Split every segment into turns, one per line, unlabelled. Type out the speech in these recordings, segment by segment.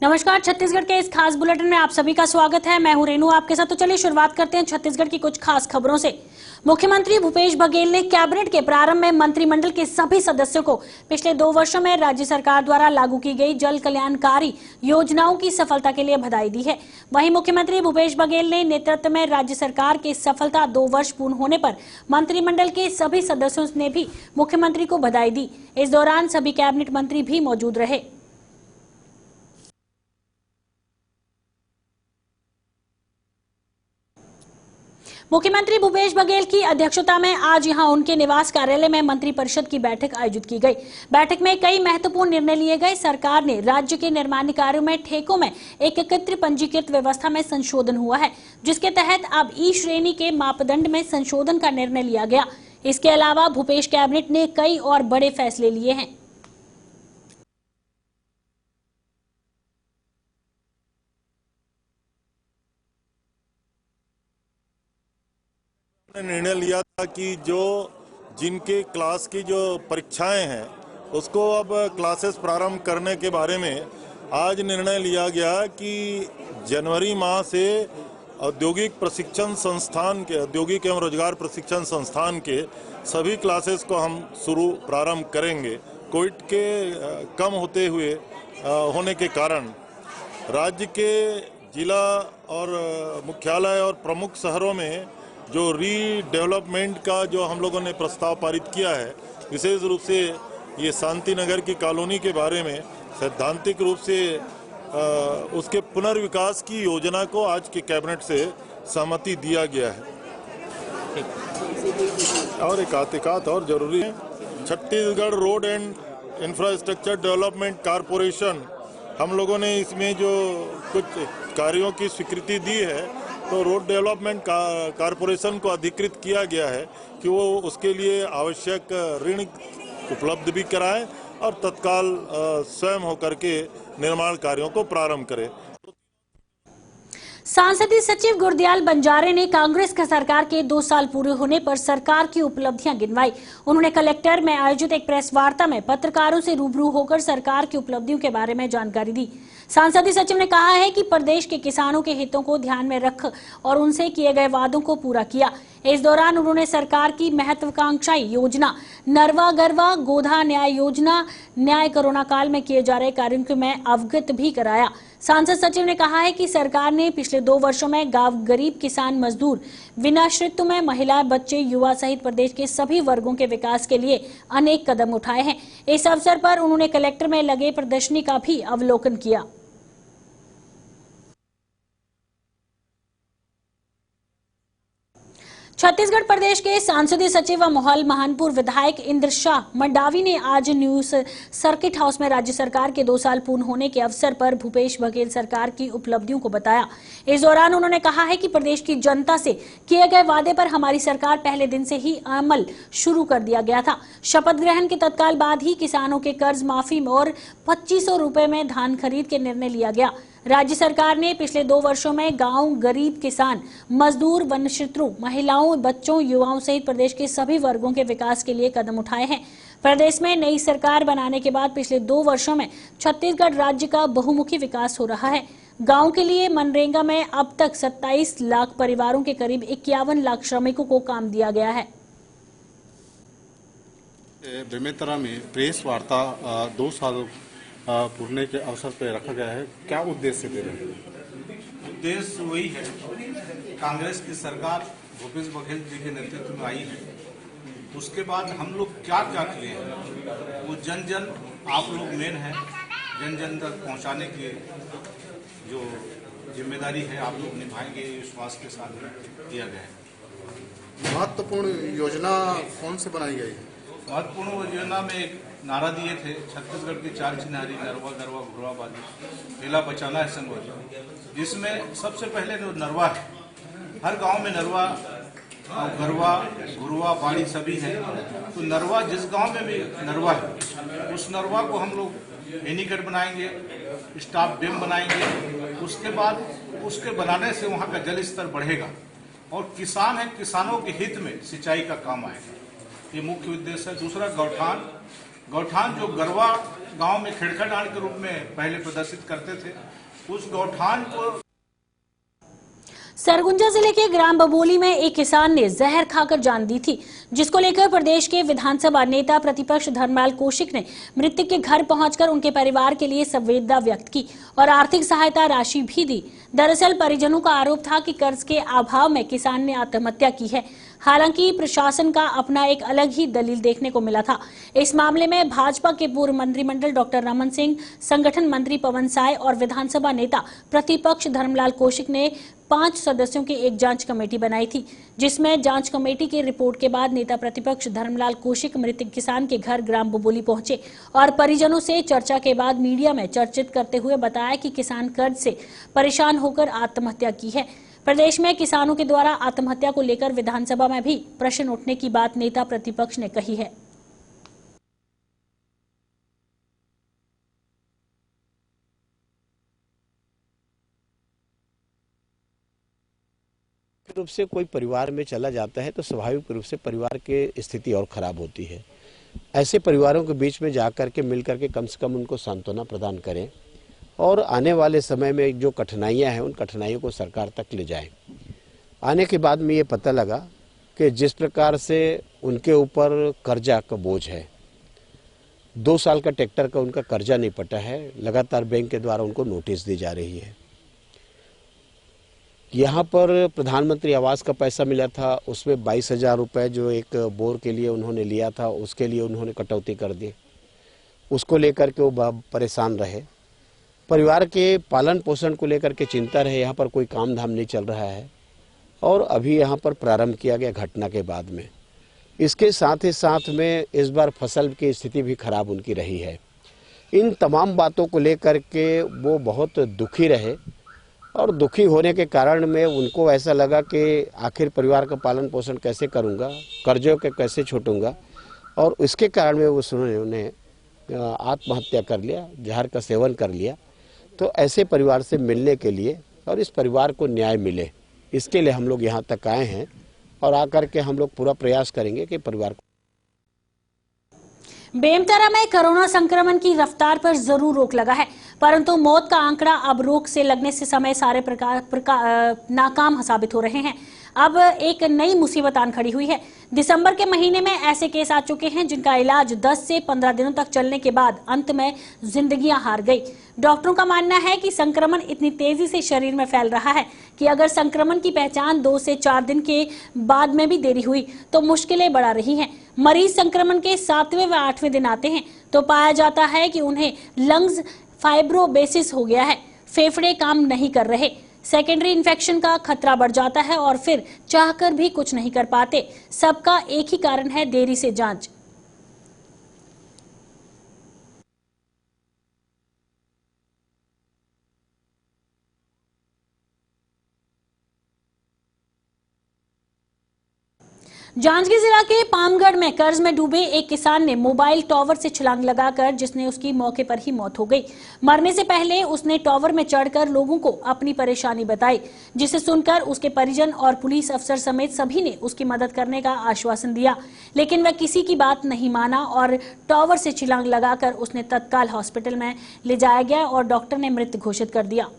नमस्कार, छत्तीसगढ़ के इस खास बुलेटिन में आप सभी का स्वागत है। मैं हूं रेनू आपके साथ। तो चलिए शुरुआत करते हैं छत्तीसगढ़ की कुछ खास खबरों से। मुख्यमंत्री भूपेश बघेल ने कैबिनेट के प्रारंभ में मंत्रिमंडल के सभी सदस्यों को पिछले 2 वर्षों में राज्य सरकार द्वारा लागू की गई जल कल्याणकारी योजनाओं की सफलता के लिए बधाई दी है। वहीं मुख्यमंत्री भूपेश बघेल ने नेतृत्व में राज्य सरकार की सफलता 2 वर्ष पूर्ण होने पर मंत्रिमंडल के सभी सदस्यों ने भी मुख्यमंत्री को बधाई दी। इस दौरान सभी कैबिनेट मंत्री भी मौजूद रहे। मुख्यमंत्री भूपेश बघेल की अध्यक्षता में आज यहां उनके निवास कार्यालय में मंत्रिपरिषद की बैठक आयोजित की गई। बैठक में कई महत्वपूर्ण निर्णय लिए गए। सरकार ने राज्य के निर्माण कार्यों में ठेकों में एकत्रित पंजीकृत व्यवस्था में संशोधन हुआ है, जिसके तहत अब ई श्रेणी के मापदंड में संशोधन का निर्णय लिया गया। इसके अलावा भूपेश कैबिनेट ने कई और बड़े फैसले लिए हैं।
निर्णय लिया था कि जिनके क्लास की जो परीक्षाएं हैं उसको अब क्लासेस प्रारंभ करने के बारे में आज निर्णय लिया गया कि जनवरी माह से औद्योगिक प्रशिक्षण संस्थान के औद्योगिक एवं रोजगार प्रशिक्षण संस्थान के सभी क्लासेस को हम प्रारंभ करेंगे। कोविड के कम होने के कारण राज्य के जिला और मुख्यालय और प्रमुख शहरों में जो रीडेवलपमेंट का जो हम लोगों ने प्रस्ताव पारित किया है, विशेष रूप से ये शांति नगर की कॉलोनी के बारे में सैद्धांतिक रूप से उसके पुनर्विकास की योजना को आज के कैबिनेट से सहमति दिया गया है। और एक आतिकात और जरूरी है, Chhattisgarh road and infrastructure development corporation, हम लोगों ने इसमें जो कुछ कार्यों की स्वीकृति दी है तो रोड डेवलपमेंट कारपोरेशन को अधिकृत किया गया है कि वो उसके लिए आवश्यक ऋण उपलब्ध भी कराएं और तत्काल स्वयं होकर के निर्माण कार्यों को प्रारंभ करें।
सांसदीय सचिव गुरदयाल बंजारे ने कांग्रेस की सरकार के 2 साल पूरे होने पर सरकार की उपलब्धियां गिनवाई। उन्होंने कलेक्टर में आयोजित एक प्रेस वार्ता में पत्रकारों से रूबरू होकर सरकार की उपलब्धियों के बारे में जानकारी दी। सांसदीय सचिव ने कहा है कि प्रदेश के किसानों के हितों को ध्यान में रख और उनसे किए गए वादों को पूरा किया। इस दौरान उन्होंने सरकार की महत्वाकांक्षी योजना नरवा गरवा गोधा न्याय योजना न्याय कोरोना काल में किए जा रहे कार्यों को मैं अवगत भी कराया। सांसद सचिव ने कहा है कि सरकार ने पिछले 2 वर्षों में गांव गरीब किसान मजदूर विनाश्रित्व में महिलाएं बच्चे युवा सहित प्रदेश के सभी वर्गों के विकास के लिए अनेक कदम उठाए हैं। इस अवसर पर उन्होंने कलेक्टर में लगे प्रदर्शनी का भी अवलोकन किया। छत्तीसगढ़ प्रदेश के सांसदीय सचिव व मोहल महानपुर विधायक इंद्र शाह मंडावी ने आज न्यूज सर्किट हाउस में राज्य सरकार के 2 साल पूर्ण होने के अवसर पर भूपेश बघेल सरकार की उपलब्धियों को बताया। इस दौरान उन्होंने कहा है कि प्रदेश की जनता से किए गए वादे पर हमारी सरकार पहले दिन से ही अमल शुरू कर दिया गया था। शपथ ग्रहण के तत्काल बाद ही किसानों के कर्ज माफी और 2500 रुपए में धान खरीद के निर्णय लिया गया। राज्य सरकार ने पिछले 2 वर्षों में गांव गरीब किसान मजदूर वनक्षेत्रों महिलाओं बच्चों युवाओं सहित प्रदेश के सभी वर्गों के विकास के लिए कदम उठाए हैं। प्रदेश में नई सरकार बनाने के बाद पिछले 2 वर्षों में छत्तीसगढ़ राज्य का बहुमुखी विकास हो रहा है। गांव के लिए मनरेगा में अब तक 27 लाख परिवारों के करीब 51 लाख श्रमिकों को काम दिया गया है।
बेमेतरा में प्रेस वार्ता 2 साल पूरने के अवसर पर रखा गया है। क्या उद्देश्य दे रहे हैं?
उद्देश्य वही है, कांग्रेस की सरकार भूपेश बघेल जी के नेतृत्व में आई है, उसके बाद हम लोग क्या क्या किए हैं वो जन जन आप लोग मेन हैं, जन जन तक पहुंचाने की जो जिम्मेदारी है आप लोग निभाएंगे, विश्वास के साथ किया गया है।
महत्वपूर्ण योजना कौन से बनाई गई है?
महत्वपूर्ण योजना में एक नारा दिए थे, छत्तीसगढ़ की 4 चिन्हारी नरवा गरवा घुरवा बादी पहला बचाना है संगोजा, जिसमें सबसे पहले जो नरवा है, हर गांव में नरवा गरवा घुरवा बाड़ी सभी है, तो नरवा जिस गांव में भी नरवा है उस नरवा को हम लोग एनीकट बनाएंगे, स्टाफ डैम बनाएंगे। उसके बाद उसके बनाने से वहाँ का जल स्तर बढ़ेगा और किसान है, किसानों के हित में सिंचाई का काम आएगा। ये मुख्य उद्देश्य है। दूसरा, गौठान गौठान जो गरवा गांव में खिड़खड़ान के रूप में पहले प्रदर्शित करते थे, उस गौठान को
सरगुजा जिले के ग्राम बबोली में एक किसान ने जहर खाकर जान दी थी, जिसको लेकर प्रदेश के विधानसभा नेता प्रतिपक्ष धर्मलाल कौशिक ने मृतक के घर पहुंचकर उनके परिवार के लिए संवेदना व्यक्त की और आर्थिक सहायता राशि भी दी। दरअसल परिजनों का आरोप था कि कर्ज के अभाव में किसान ने आत्महत्या की है। हालांकि प्रशासन का अपना एक अलग ही दलील देखने को मिला था। इस मामले में भाजपा के पूर्व मंत्रिमंडल डॉक्टर रमन सिंह, संगठन मंत्री पवन साय और विधानसभा नेता प्रतिपक्ष धर्मलाल कौशिक ने 5 सदस्यों की एक जांच कमेटी बनाई थी, जिसमें जांच कमेटी की रिपोर्ट के बाद नेता प्रतिपक्ष धर्मलाल कौशिक मृतक किसान के घर ग्राम बबोली पहुंचे और परिजनों से चर्चा के बाद मीडिया में चर्चित करते हुए बताया कि किसान कर्ज से परेशान होकर आत्महत्या की है। प्रदेश में किसानों के द्वारा आत्महत्या को लेकर विधानसभा में भी प्रश्न उठने की बात नेता प्रतिपक्ष ने कही है।
रूप से कोई परिवार में चला जाता है तो स्वाभाविक रूप से परिवार की स्थिति और खराब होती है। ऐसे परिवारों के बीच में जाकर के मिलकर के कम से कम उनको सांत्वना प्रदान करें और आने वाले समय में जो कठिनाइयां हैं उन कठिनाइयों को सरकार तक ले जाएं। आने के बाद में ये पता लगा कि जिस प्रकार से उनके ऊपर कर्जा का बोझ है, 2 साल का ट्रैक्टर का उनका कर्जा नहीं पटा है, लगातार बैंक के द्वारा उनको नोटिस दी जा रही है। यहाँ पर प्रधानमंत्री आवास का पैसा मिला था, उसमें 22,000 रुपये जो एक बोर के लिए उन्होंने लिया था, उसके लिए उन्होंने कटौती कर दी। उसको लेकर के वो परेशान रहे। परिवार के पालन पोषण को लेकर के चिंता रहे। यहाँ पर कोई काम धाम नहीं चल रहा है और अभी यहाँ पर प्रारंभ किया गया घटना के बाद में। इसके साथ ही साथ में इस बार फसल की स्थिति भी खराब उनकी रही है। इन तमाम बातों को लेकर के वो बहुत दुखी रहे और दुखी होने के कारण में उनको ऐसा लगा कि आखिर परिवार का पालन पोषण कैसे करूंगा, कर्जों के कैसे छूटूंगा, और इसके कारण में उन्होंने आत्महत्या कर लिया, जहर का सेवन कर लिया। तो ऐसे परिवार से मिलने के लिए और इस परिवार को न्याय मिले, इसके लिए हम लोग यहाँ तक आए हैं और आकर के हम लोग पूरा प्रयास करेंगे कि परिवार को।
बेमतरा में कोरोना संक्रमण की रफ्तार पर जरूर रोक लगा है, परंतु मौत का आंकड़ा अब रोक से लगने से समय सारे नाकाम साबित हो रहे हैं। अब एक नई मुसीबत आन खड़ी हुई है। दिसंबर के महीने में ऐसे केस आ चुके हैं जिनका इलाज 10 से 15 दिनों तक चलने के बाद अंत में जिंदगियां हार गई। डॉक्टरों का मानना है कि संक्रमण इतनी तेजी से शरीर में फैल रहा है कि अगर संक्रमण की पहचान 2 से 4 दिन के बाद में भी देरी हुई तो मुश्किलें बढ़ा रही हैं। मरीज संक्रमण के 7वें व 8वें दिन आते हैं तो पाया जाता है कि उन्हें लंग्स फाइब्रोसिस हो गया है, फेफड़े काम नहीं कर रहे, सेकेंडरी इन्फेक्शन का खतरा बढ़ जाता है और फिर चाहकर भी कुछ नहीं कर पाते। सबका एक ही कारण है, देरी से जांच। जांजगीर जिला के पामगढ़ में कर्ज में डूबे एक किसान ने मोबाइल टावर से छलांग लगाकर जिसने उसकी मौके पर ही मौत हो गई। मरने से पहले उसने टावर में चढ़कर लोगों को अपनी परेशानी बताई, जिसे सुनकर उसके परिजन और पुलिस अफसर समेत सभी ने उसकी मदद करने का आश्वासन दिया, लेकिन वह किसी की बात नहीं माना और टावर से छलांग लगाकर उसने तत्काल हॉस्पिटल में ले जाया गया और डॉक्टर ने मृत घोषित कर दिया।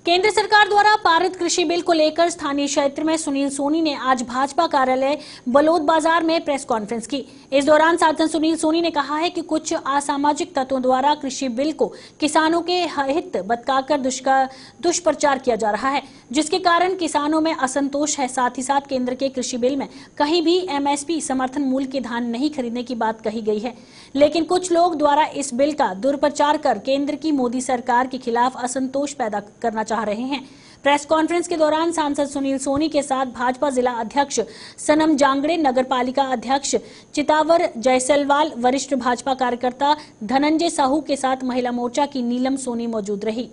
केंद्र सरकार द्वारा पारित कृषि बिल को लेकर स्थानीय क्षेत्र में सुनील सोनी ने आज भाजपा कार्यालय बलोद बाजार में प्रेस कॉन्फ्रेंस की। इस दौरान सांसद सुनील सोनी ने कहा है कि कुछ असामाजिक तत्वों द्वारा कृषि बिल को किसानों के हित बताकर दुष्प्रचार किया जा रहा है, जिसके कारण किसानों में असंतोष है। साथ ही साथ केंद्र के कृषि बिल में कहीं भी एमएसपी समर्थन मूल्य के धान नहीं खरीदने की बात कही गई है, लेकिन कुछ लोग द्वारा इस बिल का दुष्प्रचार कर केंद्र की मोदी सरकार के खिलाफ असंतोष पैदा करना चाह रहे हैं। प्रेस कॉन्फ्रेंस के दौरान सांसद सुनील सोनी के साथ भाजपा जिला अध्यक्ष सनम जांगड़े, नगर पालिका अध्यक्ष चितावर जयसलवाल, वरिष्ठ भाजपा कार्यकर्ता धनंजय साहू के साथ महिला मोर्चा की नीलम सोनी मौजूद रही।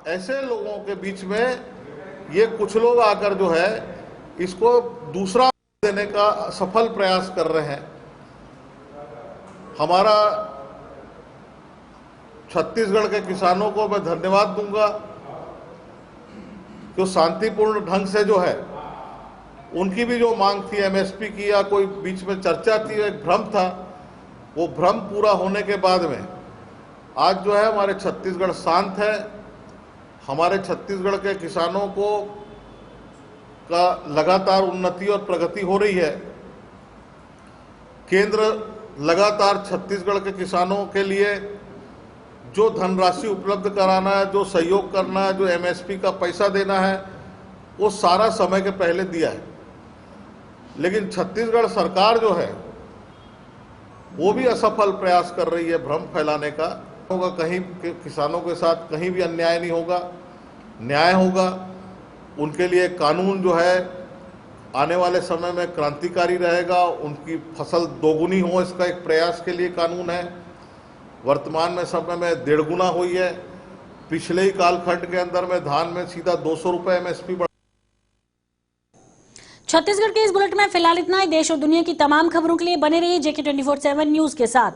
ऐसे लोगों के बीच में ये कुछ लोग आकर जो है इसको दूसरा देने का सफल प्रयास कर रहे हैं। हमारा छत्तीसगढ़ के किसानों को मैं धन्यवाद दूंगा कि शांतिपूर्ण ढंग से जो है उनकी भी जो मांग थी एमएसपी की या कोई बीच में चर्चा थी, एक भ्रम था, वो भ्रम पूरा होने के बाद में आज जो है हमारे छत्तीसगढ़ शांत है। हमारे छत्तीसगढ़ के किसानों को का लगातार उन्नति और प्रगति हो रही है। केंद्र लगातार छत्तीसगढ़ के किसानों के लिए जो धनराशि उपलब्ध कराना है, जो सहयोग करना है, जो एमएसपी का पैसा देना है, वो सारा समय के पहले दिया है। लेकिन छत्तीसगढ़ सरकार जो है वो भी असफल प्रयास कर रही है भ्रम फैलाने का। होगा कहीं किसानों के साथ कहीं भी अन्याय नहीं होगा, न्याय होगा। उनके लिए कानून जो है आने वाले समय में क्रांतिकारी रहेगा। उनकी फसल दोगुनी हो, इसका एक प्रयास के लिए कानून है। वर्तमान में समय में 1.5 गुना हुई है। पिछले ही कालखंड के अंदर में धान में सीधा 200 रुपये एमएसपी बढ़ा।
छत्तीसगढ़ के इस बुलेटिन में फिलहाल इतना ही। देश और दुनिया की तमाम खबरों के लिए बने रहिए JK 24/7 न्यूज के साथ।